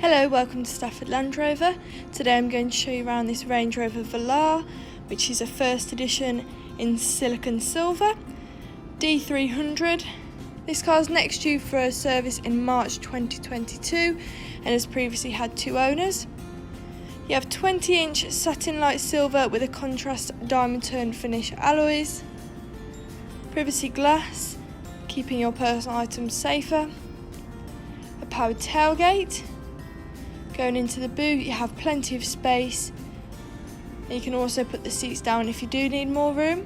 Hello, welcome to Stafford Land Rover. Today I'm going to show you around this Range Rover Velar, which is a first edition in silicon silver, D300. This car is next due for a service in March 2022 and has previously had 2 owners. You have 20-inch satin light silver with a contrast diamond tone finish alloys, privacy glass, keeping your personal items safer, a powered tailgate. Going into the boot, you have plenty of space, and you can also put the seats down if you do need more room.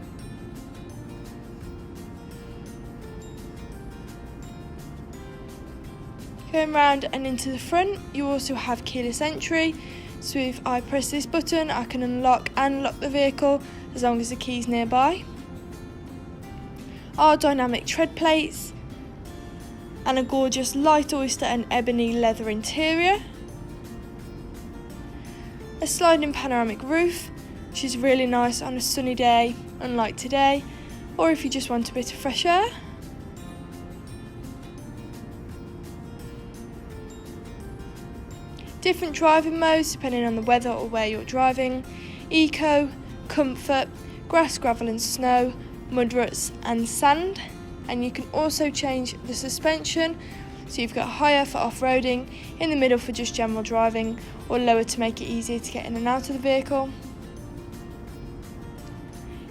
Going round and into the front, you also have keyless entry, so if I press this button I can unlock and lock the vehicle as long as the key's nearby. Our dynamic tread plates and a gorgeous light oyster and ebony leather interior. A sliding panoramic roof, which is really nice on a sunny day, unlike today, or if you just want a bit of fresh air. Different driving modes depending on the weather or where you're driving: eco, comfort, grass, gravel and snow, mud ruts and sand. And you can also change the suspension, so you've got higher for off-roading, in the middle for just general driving, or lower to make it easier to get in and out of the vehicle.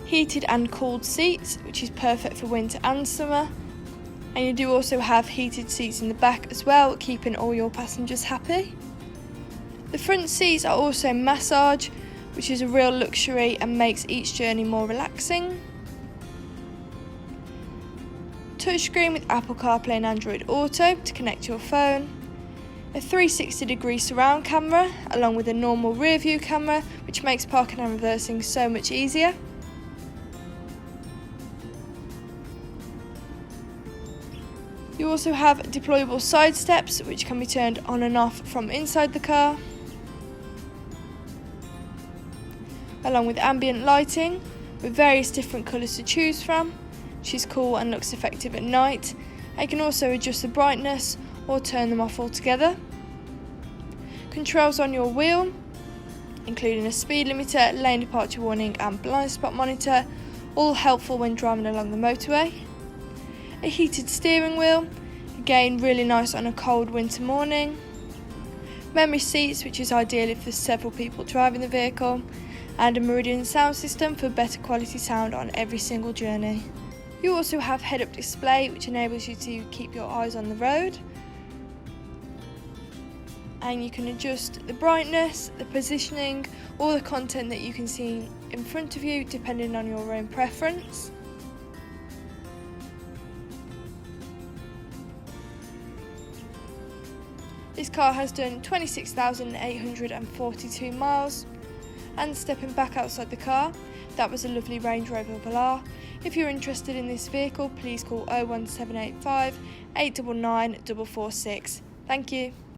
Heated and cooled seats, which is perfect for winter and summer. And you do also have heated seats in the back as well, keeping all your passengers happy. The front seats are also massage, which is a real luxury and makes each journey more relaxing. Touchscreen with Apple CarPlay and Android Auto to connect your phone. A 360-degree surround camera along with a normal rear view camera, which makes parking and reversing so much easier. You also have deployable side steps, which can be turned on and off from inside the car, along with ambient lighting with various different colours to choose from, which is cool and looks effective at night. You can also adjust the brightness or turn them off altogether. Controls on your wheel, including a speed limiter, lane departure warning and blind spot monitor, all helpful when driving along the motorway. A heated steering wheel, again really nice on a cold winter morning. Memory seats, which is ideal if there's several people driving the vehicle, and a Meridian sound system for better quality sound on every single journey. You also have head-up display, which enables you to keep your eyes on the road. And you can adjust the brightness, the positioning, or the content that you can see in front of you depending on your own preference. This car has done 26,842 miles. And stepping back outside the car, that was a lovely Range Rover Velar. If you're interested in this vehicle, please call 01785 899 446. Thank you.